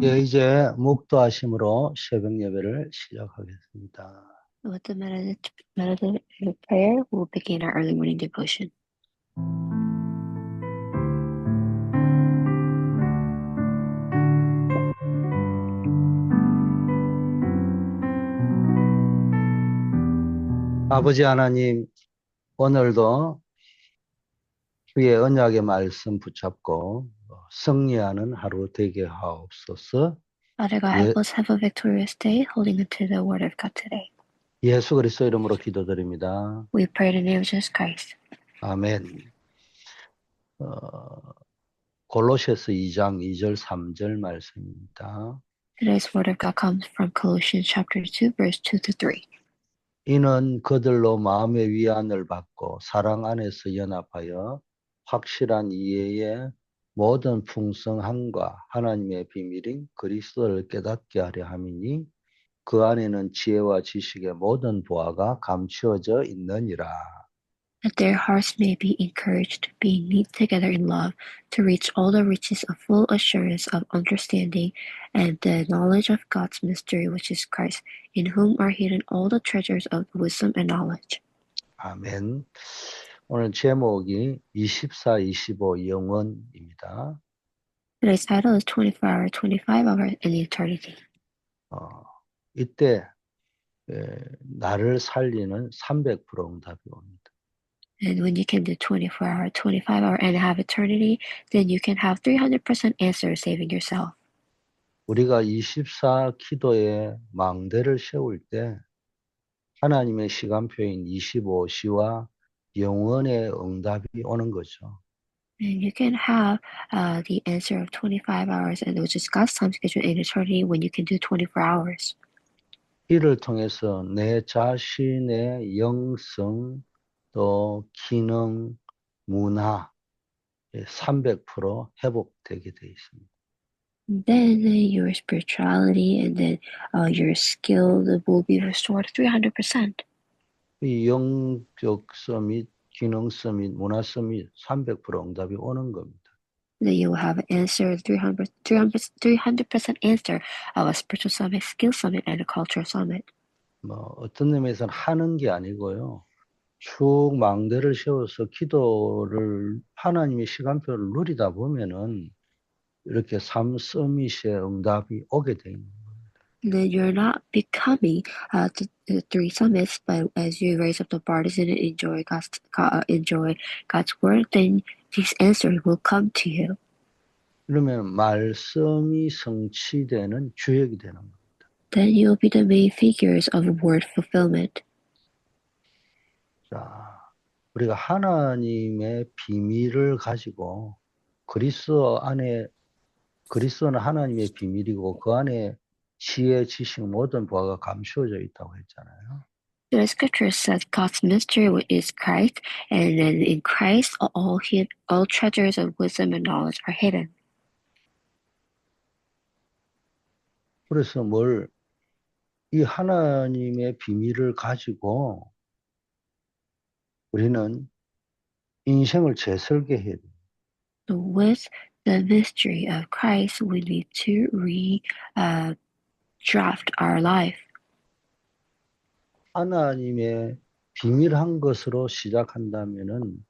예, 이제 묵도하심으로 새벽 예배를 시작하겠습니다. With the meditative prayer, we'll begin our early morning devotion. 아버지 하나님, 오늘도 주의 언약의 말씀 붙잡고 승리하는 하루 되게 하옵소서. Father God, 예, help us have a victorious day, holding into the Word of God today. 예수 그리스도 이름으로 기도드립니다. We pray in the name of Jesus Christ. 아멘. 어, 골로새서 2장 2절 3절 말씀입니다. Today's Word of God comes from Colossians chapter 2, verse 2 to 3. 이는 그들로 마음의 위안을 받고 사랑 안에서 연합하여 확실한 이해의 모든 풍성함과 하나님의 비밀인 그리스도를 깨닫게 하려 함이니 그 안에는 지혜와 지식의 모든 보화가 감추어져 있느니라. That their hearts may be encouraged, being knit together in love, to reach all the riches of full assurance of understanding and the knowledge of God's mystery, which is Christ, in whom are hidden all the treasures of wisdom and knowledge. 아멘. 오늘 제목이 24, 25 영원입니다. Today's title is 24 Hour, 25 Hours in Eternity. 이때 나를 살리는 300% 응답이 옵니다. And when you can do 24 hour, 25 hour, and have eternity, then you can have 300% answer saving yourself. 우리가 24 기도의 망대를 세울 때 하나님의 시간표인 25시와 영원의 응답이 오는 거죠. And you can have the answer of 25 hours, and which is God's time schedule in eternity when you can do 24 hours. 이를 통해서 내 자신의 영성, 또 기능, 문화 300% 회복되게 돼 있습니다. And then your spirituality and then your skill will be restored 300%. 이 영적성 및 기능성 및 문화성 및 300% 응답이 오는 겁니다. Then you will have an answer 300% answer of a spiritual summit, skill summit, and a cultural summit. 어떤 의미에서는 하는 게 아니고요. 쭉 망대를 세워서 기도를 하나님의 시간표를 누리다 보면은 이렇게 삶 서밋의 응답이 오게 돼 있는 거예요. Then you're not becoming the three summits, but as you raise up the bars and enjoy God's word, then these answers will come to you. 그러면 말씀이 성취되는 주역이 되는 거예요. Then you'll be the main figures of word fulfillment. 자, 우리가 하나님의 비밀을 가지고 그리스도 안에 그리스도는 하나님의 비밀이고 그 안에 지혜, 지식 모든 바가 감추어져 있다고 했잖아요. The scripture says God's mystery is Christ, and then in Christ all treasures of wisdom and knowledge are hidden. 그래서 이 하나님의 비밀을 가지고 우리는 인생을 재설계해야 돼요. So with the mystery of Christ, we need to draft our life. 하나님의 비밀한 것으로 시작한다면은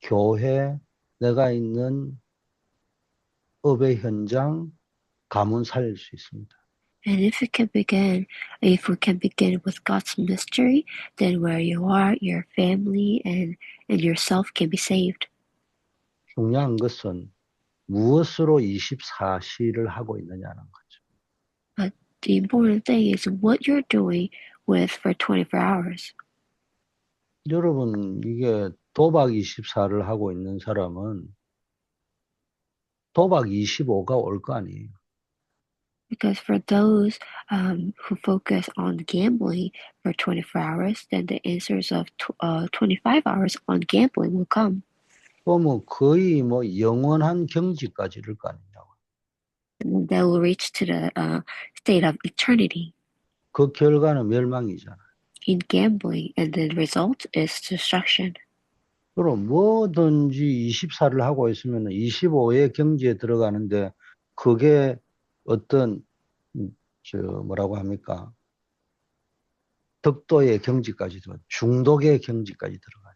교회, 내가 있는 업의 현장, 가문 살릴 수 있습니다. And if we can begin with God's mystery, then where you are, your family and yourself can be saved. 중요한 것은 무엇으로 24시를 하고 있느냐는 거죠. But the important thing is what you're doing with for 24 hours. 여러분, 이게 도박 24를 하고 있는 사람은 도박 25가 올 거 아니에요. Because for those who focus on gambling for 24 hours, then the answers of 25 hours on gambling will come. 그러면 거의 영원한 경지까지 이를 거 아니냐고. And they will reach to the state of eternity 그 결과는 멸망이잖아. in gambling, and the result is destruction. 그럼 뭐든지 24를 하고 있으면 25의 경지에 들어가는데 그게 어떤 뭐라고 합니까? 덕도의 경지까지 들어, 중독의 경지까지 들어가요.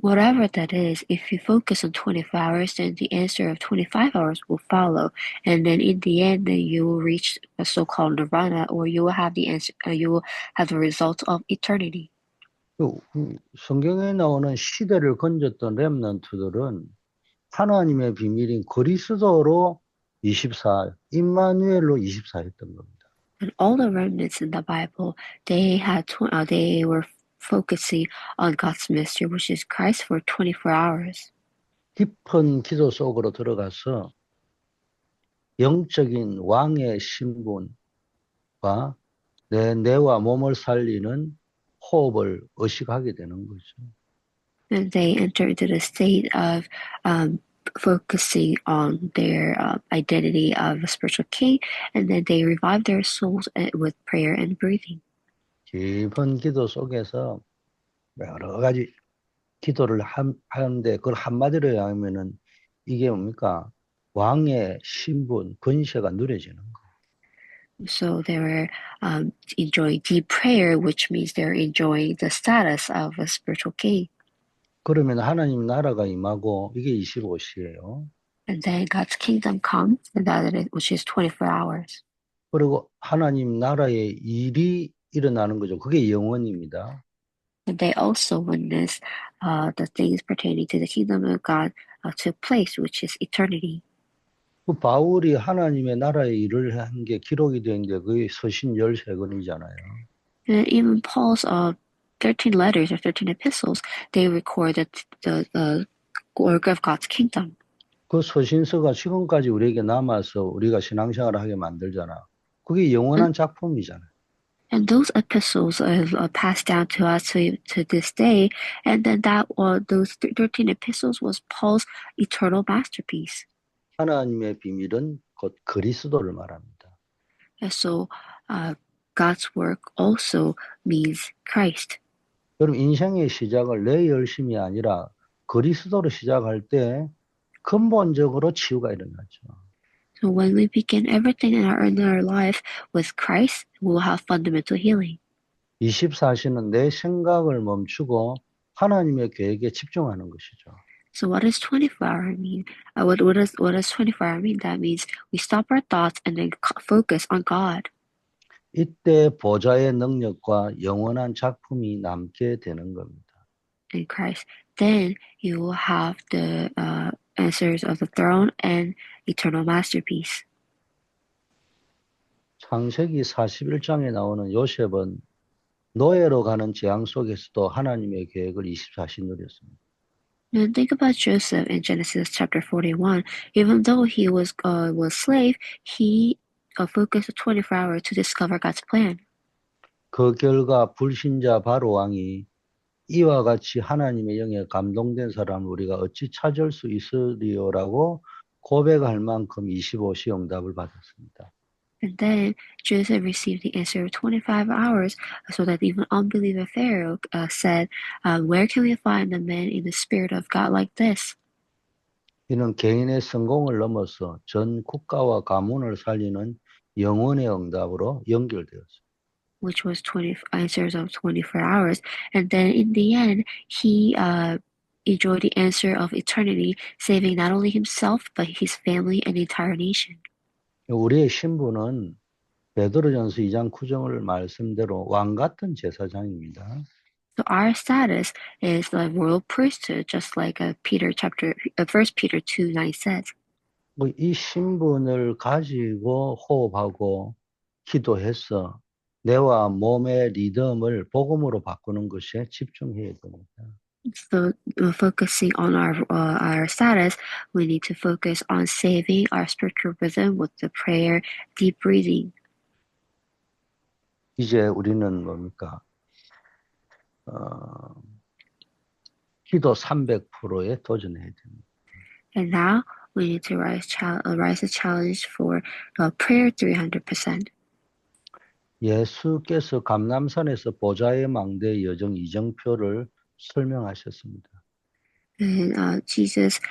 Whatever that is, if you focus on 24 hours, then the answer of 25 hours will follow. And then in the end, then you will reach a so-called nirvana, or you will have the answer, you will have the result of eternity. 성경에 나오는 시대를 건졌던 렘넌트들은 하나님의 비밀인 그리스도로 24, 임마누엘로 24했던 겁니다. And all the remnants in the Bible, they were focusing on God's mystery, which is Christ, for 24 hours. 깊은 기도 속으로 들어가서 영적인 왕의 신분과 뇌와 몸을 살리는 호흡을 의식하게 되는 거죠. And they enter into the state of focusing on their identity of a spiritual king, and then they revive their souls with prayer and breathing. 깊은 기도 속에서 여러 가지 기도를 하는데 그걸 한마디로 하면은 이게 뭡니까? 왕의 신분, 권세가 누려지는 거. So they were enjoying deep prayer, which means they're enjoying the status of a spiritual king. 그러면 하나님 나라가 임하고 이게 25시예요. And then God's kingdom comes, and which is 24 hours. 그리고 하나님 나라의 일이 일어나는 거죠. 그게 영원입니다. And they also witness the things pertaining to the kingdom of God took place, which is eternity. 그 바울이 하나님의 나라의 일을 한 게 기록이 되어 있는데 그게 서신 13권이잖아요. And even Paul's 13 letters or 13 epistles, they record the work of God's kingdom. 그 서신서가 지금까지 우리에게 남아서 우리가 신앙생활을 하게 만들잖아. 그게 영원한 작품이잖아요. And those epistles have passed down to us to this day. And then those 13 epistles was Paul's eternal masterpiece. 하나님의 비밀은 곧 그리스도를 말합니다. And so God's work also means Christ. 여러분 인생의 시작을 내 열심이 아니라 그리스도로 시작할 때 근본적으로 치유가 일어나죠. So when we begin everything in our life with Christ, we'll have fundamental healing. 24시는 내 생각을 멈추고 하나님의 계획에 집중하는 것이죠. So what does 24-hour mean? What does 24-hour mean? That means we stop our thoughts and then focus on God. 이때 보좌의 능력과 영원한 작품이 남게 되는 겁니다. In Christ, then you will have the answers of the throne and eternal masterpiece. 창세기 41장에 나오는 요셉은 노예로 가는 재앙 속에서도 하나님의 계획을 24시 누렸습니다. Now think about Joseph in Genesis chapter 41. Even though he was slave, he focused 24 hours to discover God's plan. 그 결과 불신자 바로 왕이 이와 같이 하나님의 영에 감동된 사람을 우리가 어찌 찾을 수 있으리요라고 고백할 만큼 25시 응답을 받았습니다. And then Joseph received the answer of 25 hours, so that even unbeliever Pharaoh said, where can we find a man in the spirit of God like this? 이는 개인의 성공을 넘어서 전 국가와 가문을 살리는 영원의 응답으로 연결되었습니다. Which was 20 answers of 24 hours. And then in the end, he enjoyed the answer of eternity, saving not only himself, but his family and the entire nation. 우리의 신분은 베드로전서 2장 9절을 말씀대로 왕 같은 제사장입니다. So our status is the royal priesthood, just like First Peter 2:9 says. 이 신분을 가지고 호흡하고 기도해서 뇌와 몸의 리듬을 복음으로 바꾸는 것에 집중해야 됩니다. So focusing on our status, we need to focus on saving our spiritual rhythm with the prayer, deep breathing. 이제 우리는 뭡니까? 기도 300%에 도전해야 됩니다. And now we need to rise a challenge for prayer 300%. 예수께서 감람산에서 보좌의 망대 여정 이정표를 설명하셨습니다. And Jesus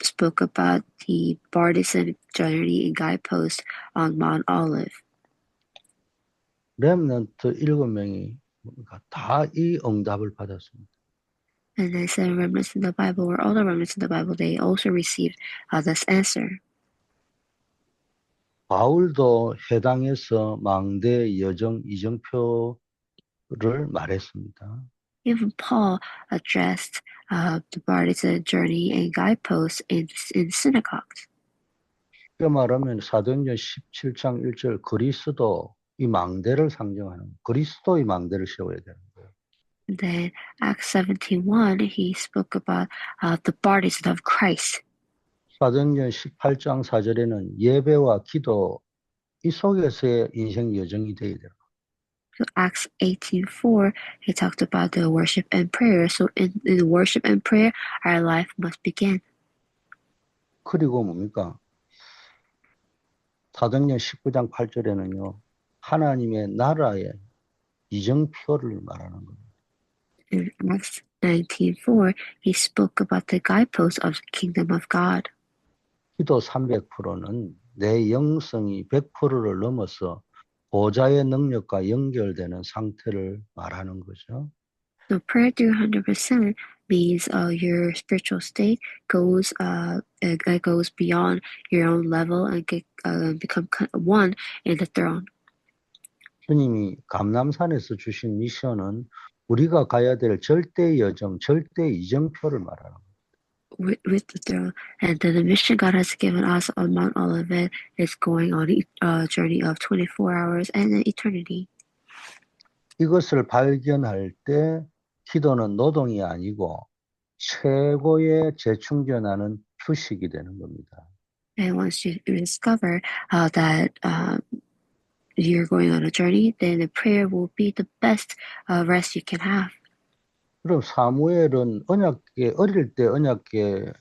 spoke about the partisan journey and guidepost on Mount Olive. 렘넌트 7명이 다 이 응답을 받았습니다. And they said remnants in the Bible, or all the remnants in the Bible, they also received this answer. 바울도 해당에서 망대 여정 이정표를 말했습니다. Even Paul addressed the partisan journey and guideposts in synagogues. 쉽게 말하면 사도행전 17장 1절 그리스도 이 망대를 상징하는 그리스도의 망대를 세워야 되는 거예요. And then Acts 17:1, he spoke about the partisan of Christ. 사도행전 18장 4절에는 예배와 기도 이 속에서의 인생 여정이 되어야 돼요. So Acts 18:4, he talked about the worship and prayer. So in worship and prayer, our life must begin. 그리고 뭡니까? 사도행전 19장 8절에는요. 하나님의 나라의 이정표를 말하는 겁니다. In Acts 19:4, he spoke about the guideposts of the kingdom of God. 기도 300%는 내 영성이 100%를 넘어서 보좌의 능력과 연결되는 상태를 말하는 거죠. So prayer 300% means your spiritual state goes goes beyond your own level and become one in the throne. 주님이 감람산에서 주신 미션은 우리가 가야 될 절대 여정, 절대 이정표를 말하는 거예요. With the throne, and the mission God has given us on Mount Olivet is going on a journey of 24 hours and an eternity. 이것을 발견할 때 기도는 노동이 아니고 최고의 재충전하는 휴식이 되는 겁니다. And once you discover that you're going on a journey, then the prayer will be the best rest you can have. 그럼 사무엘은 언약궤 어릴 때 언약궤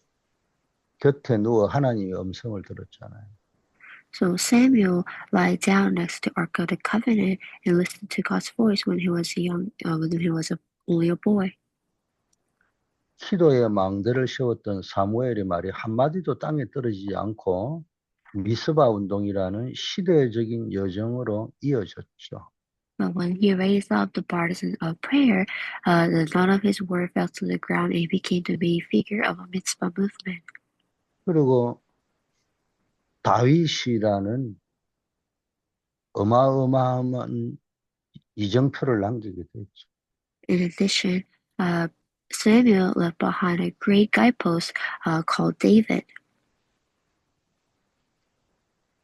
곁에 누워 하나님의 음성을 들었잖아요. So Samuel lied down next to Ark of the Covenant and listened to God's voice when he was only a boy. 기도의 망대를 세웠던 사무엘의 말이 한마디도 땅에 떨어지지 않고 미스바 운동이라는 시대적인 여정으로 이어졌죠. But when he raised up the partisan of prayer, none of his word fell to the ground, and he became to be a figure of a mitzvah movement. 그리고 다윗이라는 어마어마한 이정표를 남기게 됐죠. In addition, Samuel left behind a great guidepost called David.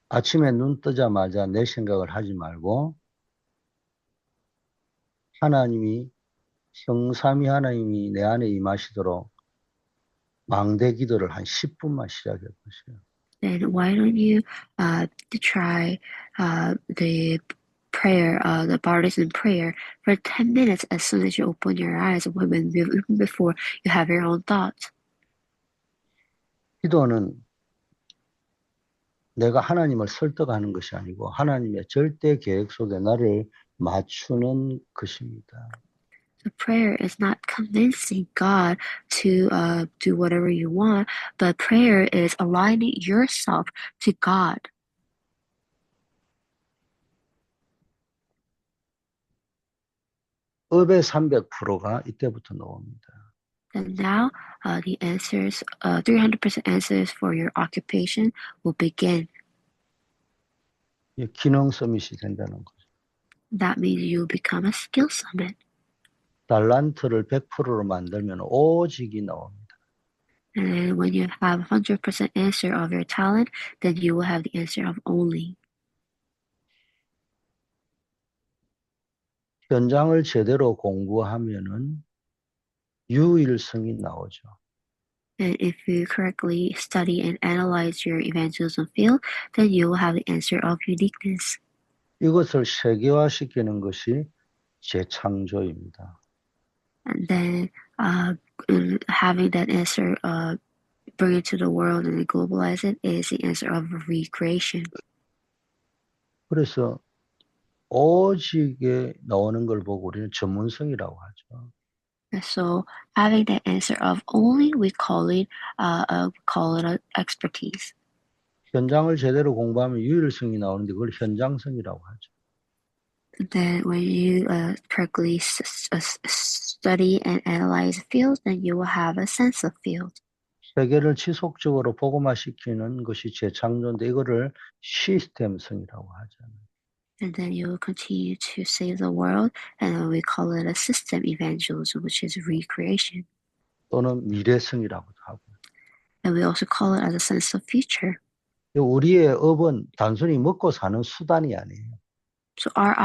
아침에 눈 뜨자마자 내 생각을 하지 말고 하나님이 성삼위 하나님이 내 안에 임하시도록 망대 기도를 한 10분만 시작해 보세요. Then why don't you try the prayer, the partisan prayer, for 10 minutes as soon as you open your eyes, even before you have your own thoughts. 기도는 내가 하나님을 설득하는 것이 아니고 하나님의 절대 계획 속에 나를 맞추는 것입니다. The prayer is not convincing God to do whatever you want, but prayer is aligning yourself to God. 업의 300%가 이때부터 나옵니다. And now the answers, 300% answers for your occupation will begin. 기능 서밋이 된다는 거죠. That means you become a skill summit. 달란트를 100%로 만들면 오직이 나옵니다. And when you have 100% answer of your talent, then you will have the answer of only. 현장을 제대로 공부하면은 유일성이 나오죠. And if you correctly study and analyze your evangelism field, then you will have the answer of uniqueness. 이것을 세계화시키는 것이 재창조입니다. And then having that answer, bring it to the world and globalize it is the answer of recreation. 그래서 오직에 나오는 걸 보고 우리는 전문성이라고 하죠. So having the answer of only, we call it a expertise. 현장을 제대로 공부하면 유일성이 나오는데 그걸 현장성이라고 하죠. Then when you correctly study and analyze a field, then you will have a sense of field. 세계를 지속적으로 복음화시키는 것이 재창조인데 이거를 시스템성이라고 하잖아요. And then you will continue to save the world, and we call it a system evangelism, which is recreation. 또는 미래성이라고도 하고. And we also call it as a sense of future. 우리의 업은 단순히 먹고 사는 수단이 아니에요. So our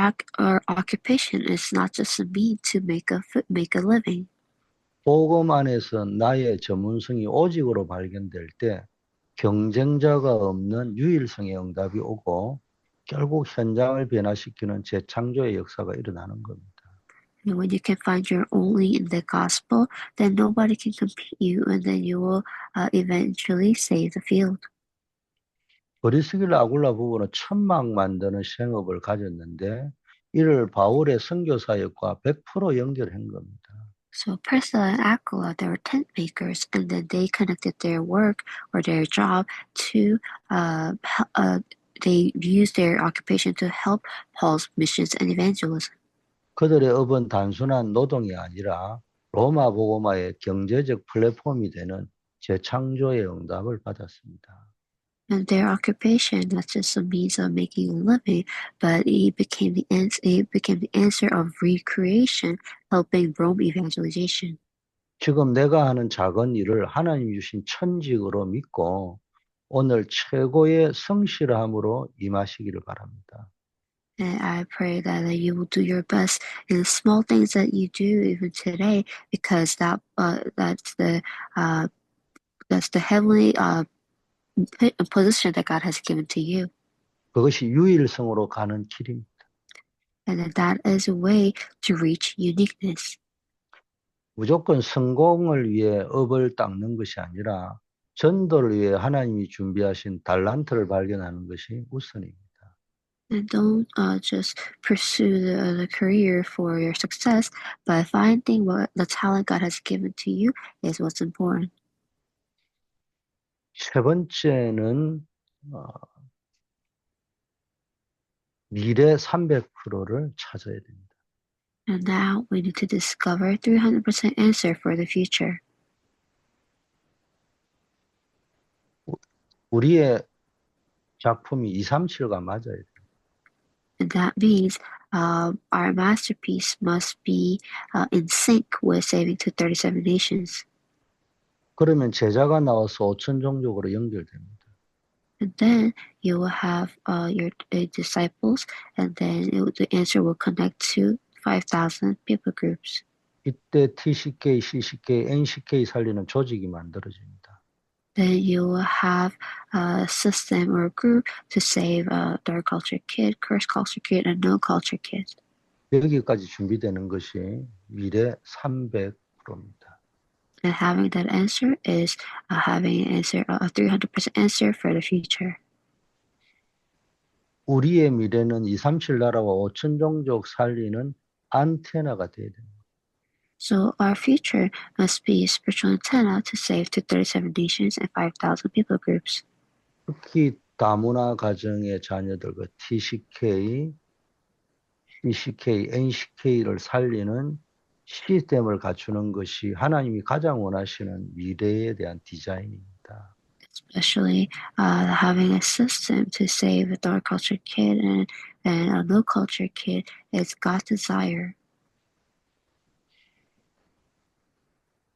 occupation is not just a means to make a living. 복음 안에서 나의 전문성이 오직으로 발견될 때 경쟁자가 없는 유일성의 응답이 오고 결국 현장을 변화시키는 재창조의 역사가 일어나는 겁니다. And when you can find your only in the gospel, then nobody can compete you, and then you will eventually save the field. 브리스길라 아굴라 부부는 천막 만드는 생업을 가졌는데 이를 바울의 선교 사역과 100% 연결한 겁니다. So Priscilla and Aquila, they were tent makers, and then they connected their work or their job to they used their occupation to help Paul's missions and evangelism. 그들의 업은 단순한 노동이 아니라 로마 복음화의 경제적 플랫폼이 되는 재창조의 응답을 받았습니다. And their occupation, not just a means of making a living, but it became the answer of recreation, helping Rome evangelization. 지금 내가 하는 작은 일을 하나님 주신 천직으로 믿고 오늘 최고의 성실함으로 임하시기를 바랍니다. And I pray that you will do your best in the small things that you do even today, because that's the heavenly position that God has given to you. 그것이 유일성으로 가는 길입니다. And that is a way to reach uniqueness. 무조건 성공을 위해 업을 닦는 것이 아니라 전도를 위해 하나님이 준비하신 달란트를 발견하는 것이 우선입니다. And don't just pursue the career for your success, but finding what the talent God has given to you is what's important. 세 번째는 미래 300%를 찾아야 됩니다. And now we need to discover 300% answer for the future. 우리의 작품이 237과 맞아야 돼요. And that means our masterpiece must be in sync with Saving to 37 Nations. 그러면 제자가 나와서 5천 종족으로 연결됩니다. And then you will have your disciples, and then the answer will connect to 5,000 people groups. 이때 TCK, CCK, NCK 살리는 조직이 만들어집니다. Then you will have a system or a group to save Dark Culture Kid, Curse Culture Kid, and No Culture Kid. 여기까지 준비되는 것이 미래 300%입니다. And having that answer is having an answer, a 300% answer for the future. 우리의 미래는 237 나라와 5천 종족 살리는 안테나가 되어야 됩니다. So our future must be a spiritual antenna to save to 37 nations and 5,000 people groups. 특히 다문화 가정의 자녀들과 TCK, CCK, NCK를 살리는 시스템을 갖추는 것이 하나님이 가장 원하시는 미래에 대한 디자인입니다. Especially having a system to save a dark culture kid and a low culture kid is God's desire.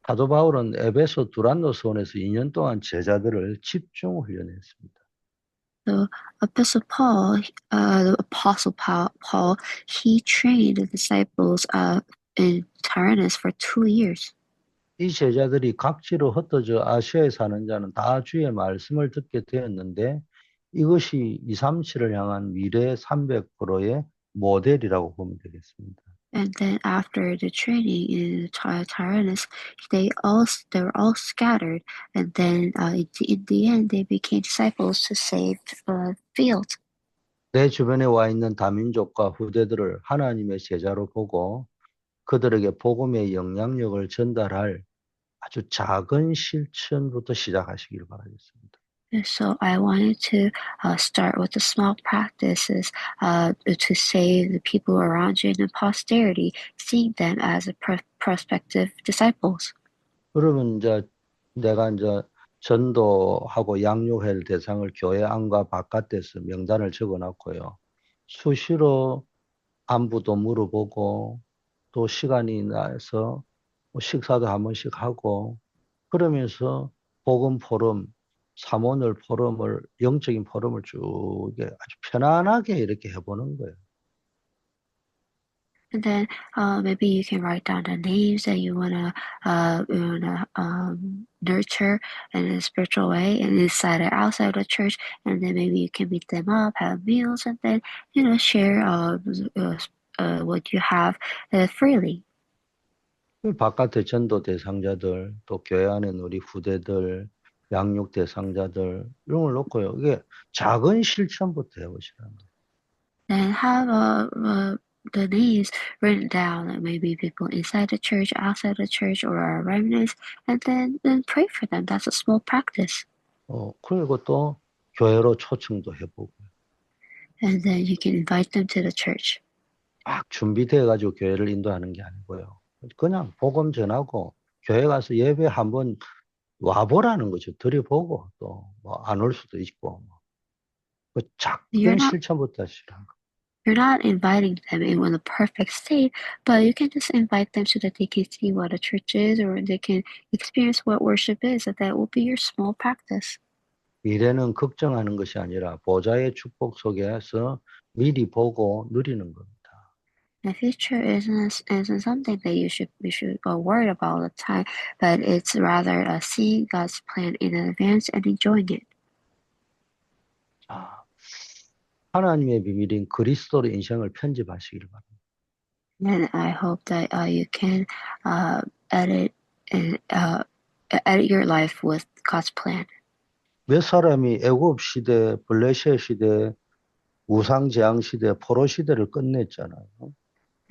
사도 바울은 에베소 두란노 소원에서 2년 동안 제자들을 집중 훈련했습니다. So Apostle Paul, the Apostle Paul, he trained the disciples in Tyrannus for 2 years. 이 제자들이 각지로 흩어져 아시아에 사는 자는 다 주의 말씀을 듣게 되었는데 이것이 237을 향한 미래 300%의 모델이라고 보면 되겠습니다. And then after the training in Tyrannus, they were all scattered, and then in the end, they became disciples to save the field. 내 주변에 와 있는 다민족과 후대들을 하나님의 제자로 보고 그들에게 복음의 영향력을 전달할 아주 작은 실천부터 시작하시길 바라겠습니다. And so I wanted to start with the small practices to save the people around you and the posterity, seeing them as a prospective disciples. 그러면 이제 내가 이제 전도하고 양육할 대상을 교회 안과 바깥에서 명단을 적어놨고요. 수시로 안부도 물어보고 또 시간이 나서 식사도 한 번씩 하고 그러면서 복음 포럼, 사모늘 포럼을 영적인 포럼을 쭉 아주 편안하게 이렇게 해보는 거예요. And then maybe you can write down the names that you wanna nurture in a spiritual way, and inside or outside of the church. And then maybe you can meet them up, have meals, and then share what you have freely. 바깥의 전도 대상자들, 또 교회 안에 우리 후대들, 양육 대상자들 이런 걸 놓고요. 이게 작은 실천부터 해보시라는 거예요. And have the names written down, like maybe people inside the church, outside the church, or our remnants, and then pray for them. That's a small practice. 그리고 또 교회로 초청도 해보고. And then you can invite them to the church. 막 준비돼가지고 교회를 인도하는 게 아니고요. 그냥 복음 전하고 교회 가서 예배 한번 와보라는 거죠. 들여보고 또 뭐 안 올 수도 있고 그 You're 작은 not 실천부터 하시라는 거. you're not inviting them in a perfect state, but you can just invite them so that they can see what a church is, or they can experience what worship is. That will be your small practice. 미래는 걱정하는 것이 아니라 보좌의 축복 속에서 미리 보고 누리는 겁니다. The future isn't something that you should worry about all the time, but it's rather seeing God's plan in advance and enjoying it. 아, 하나님의 비밀인 그리스도로 인생을 편집하시길 바랍니다. And I hope that you can edit and edit your life with God's plan. 몇 사람이 애굽 시대, 블레셋 시대, 우상 제한 시대, 포로 시대를 끝냈잖아요.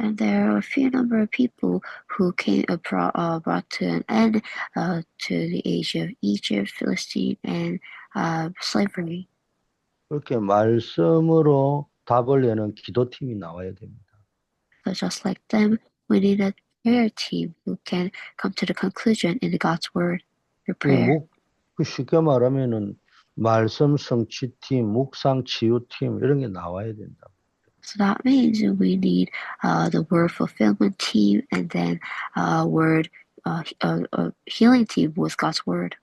And there are a few number of people who came brought to an end to the age of Egypt, Philistine, and slavery. 그렇게 말씀으로 답을 내는 기도팀이 나와야 됩니다. But just like them, we need a prayer team who can come to the conclusion in God's word through prayer. 쉽게 말하면은 말씀 성취팀, 묵상 치유팀 이런 게 나와야 된다. So that means we need the word fulfillment team and then word healing team with God's word.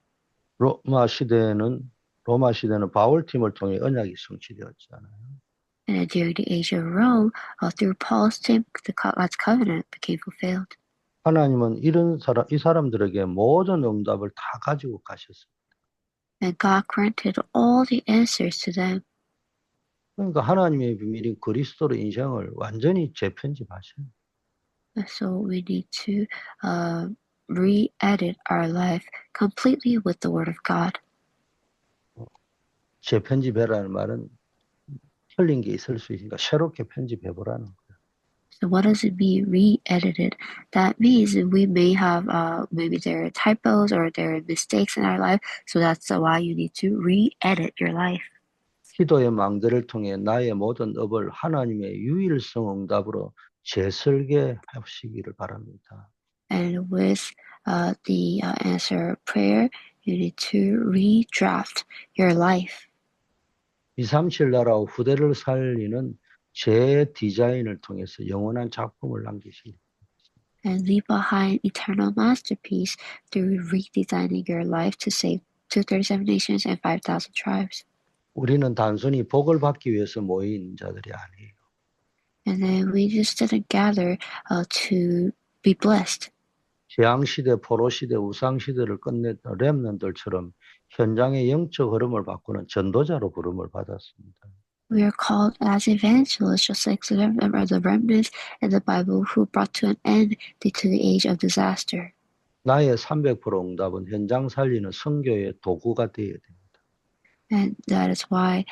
로마 시대는 바울 팀을 통해 언약이 성취되었잖아요. And during the age of Rome, through Paul's team, God's covenant became fulfilled. 하나님은 이 사람들에게 모든 응답을 다 가지고 가셨어요. And God granted all the answers to them. 그러니까 하나님의 비밀인 그리스도로 인생을 완전히 재편집하셔요. So we need to re-edit our life completely with the Word of God. 재편집해라는 말은 틀린 게 있을 수 있으니까 새롭게 편집해보라는 거예요. So what does it mean, re-edited? That means we may have, maybe there are typos or there are mistakes in our life. So that's why you need to re-edit your life. 기도의 망대를 통해 나의 모든 업을 하나님의 유일성 응답으로 재설계하시기를 바랍니다. And with the answer prayer, you need to redraft your life. 237 나라와 후대를 살리는 재디자인을 통해서 영원한 작품을 남기시기. And leave behind eternal masterpiece through redesigning your life to save 237 nations and 5,000 tribes. 우리는 단순히 복을 받기 위해서 모인 자들이 아니에요. And then we just didn't gather to be blessed. 재앙시대, 포로시대, 우상시대를 끝냈던 렘넌들처럼 현장의 영적 흐름을 바꾸는 전도자로 부름을 받았습니다. We are called as evangelists, just like the remnants in the Bible who brought to an end to the age of disaster. 나의 300% 응답은 현장 살리는 선교의 도구가 되어야 됩니다. And that is why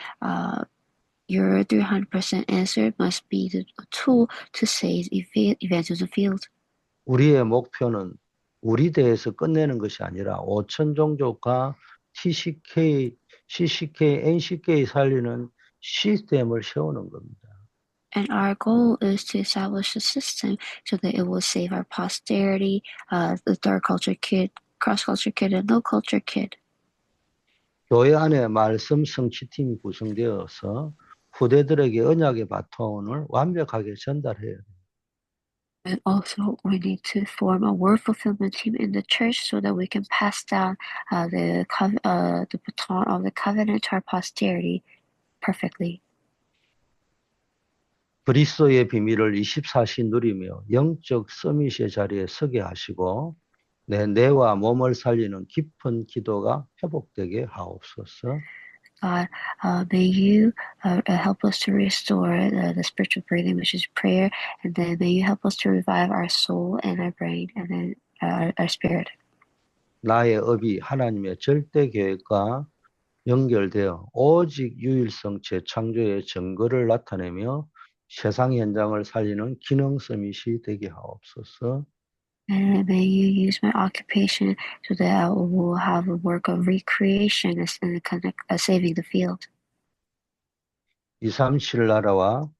your 300% answer must be the tool to save evangelism field. 우리의 목표는 우리 대에서 끝내는 것이 아니라 5천 종족과 TCK, CCK, NCK 살리는 시스템을 세우는 겁니다. And our goal is to establish a system so that it will save our posterity, the third culture kid, cross culture kid, and no culture kid. 교회 안에 말씀 성취팀이 구성되어서 후대들에게 언약의 바톤을 완벽하게 전달해야 돼요. And also, we need to form a word fulfillment team in the church so that we can pass down the baton of the covenant to our posterity perfectly. 그리스도의 비밀을 24시 누리며 영적 서밋의 자리에 서게 하시고 내 뇌와 몸을 살리는 깊은 기도가 회복되게 하옵소서. God, may you help us to restore the spiritual breathing, which is prayer, and then may you help us to revive our soul and our brain, and then our spirit. 나의 업이 하나님의 절대 계획과 연결되어 오직 유일성 재창조의 증거를 나타내며 세상 현장을 살리는 기능 서밋이 되게 하옵소서. And may you use my occupation so that I will have a work of recreation and saving the field. 237 나라와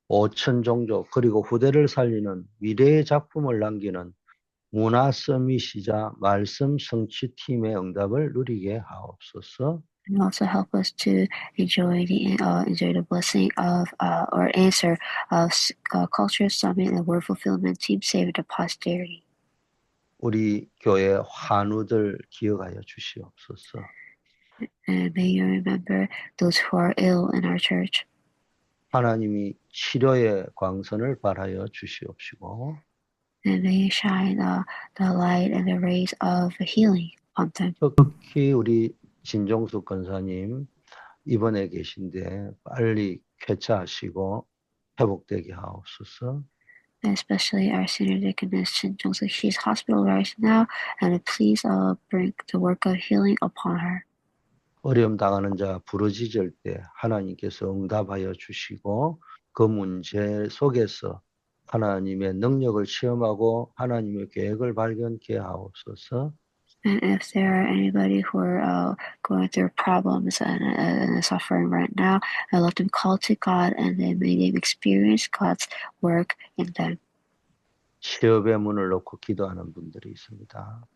5천 종족 그리고 후대를 살리는 미래의 작품을 남기는 문화 서밋이자 말씀 성취 팀의 응답을 누리게 하옵소서. And also help us to enjoy the blessing of or answer of culture summit and word fulfillment team saving the posterity. 우리 교회 환우들 기억하여 주시옵소서. And may you remember those who are ill in our church. 하나님이 치료의 광선을 발하여 주시옵시고 And may you shine the light and the rays of healing on them. 특히 우리 진종숙 권사님 입원해 계신데 빨리 쾌차하시고 회복되게 하옵소서. And especially our senior deaconess Shin Jung-suk. She's hospitalized now, and please bring the work of healing upon her. 어려움 당하는 자 부르짖을 때 하나님께서 응답하여 주시고 그 문제 속에서 하나님의 능력을 체험하고 하나님의 계획을 발견케 하옵소서. And if there are anybody who are going through problems and suffering right now, let them call to God, and then may they experience God's work in them. 취업의 문을 놓고 기도하는 분들이 있습니다.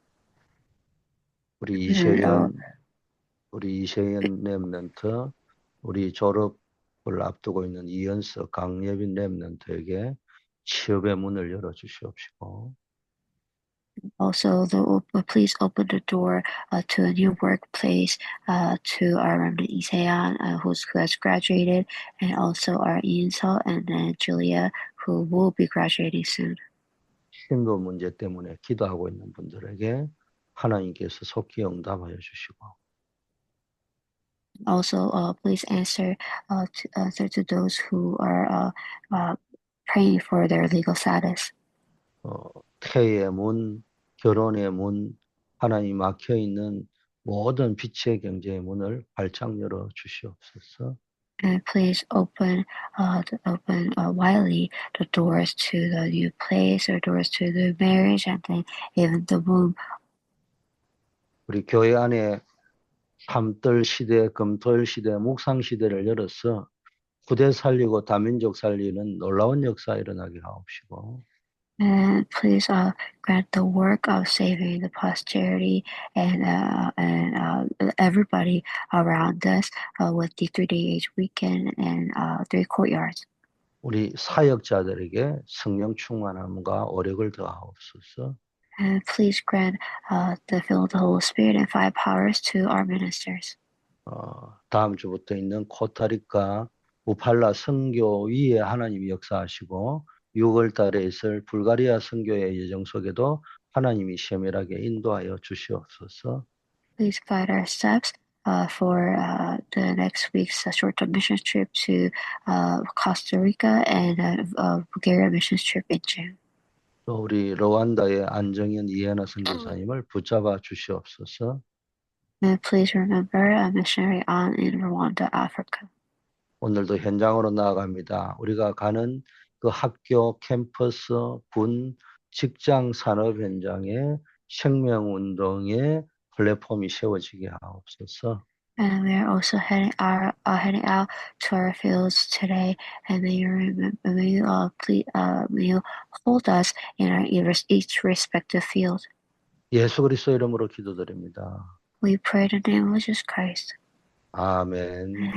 우리 And, 이세연 랩런트, 우리 졸업을 앞두고 있는 이연서 강예빈 랩런트에게 취업의 문을 열어 주시옵시고 Also, please open the door to a new workplace to our remnant Isayan, who has graduated, and also our Ian Seo and then Julia, who will be graduating soon. 신도 문제 때문에 기도하고 있는 분들에게 하나님께서 속히 응답하여 주시고 Also, please answer to those who are praying for their legal status. 태의 문, 결혼의 문, 하나님 막혀 있는 모든 빛의 경제의 문을 활짝 열어 주시옵소서. And please open widely the doors to the new place or doors to the marriage and then even the womb. 우리 교회 안에 밤들 시대, 금토일 시대, 묵상 시대를 열어서 후대 살리고 다민족 살리는 놀라운 역사 일어나게 하옵시고 And please grant the work of saving the posterity and everybody around us with the 3-day age weekend and 3 courtyards. 우리 사역자들에게 성령 충만함과 오력을 더하옵소서. And please grant the fill of the Holy Spirit and 5 powers to our ministers. 다음 주부터 있는 코타리카 우팔라 선교 위에 하나님이 역사하시고 6월 달에 있을 불가리아 선교의 예정 속에도 하나님이 세밀하게 인도하여 주시옵소서. Please guide our steps for the next week's short-term mission trip to Costa Rica and Bulgaria missions trip in June. 또 우리 르완다의 안정현 이해나 선교사님을 붙잡아 주시옵소서. And please remember a missionary on in Rwanda, Africa. 오늘도 현장으로 나아갑니다. 우리가 가는 그 학교, 캠퍼스, 군, 직장 산업 현장에 생명운동의 플랫폼이 세워지게 하옵소서. And we are also heading out to our fields today. And may you hold us in our each respective field. 예수 그리스도 이름으로 기도드립니다. We pray in the name of Jesus Christ. 아멘.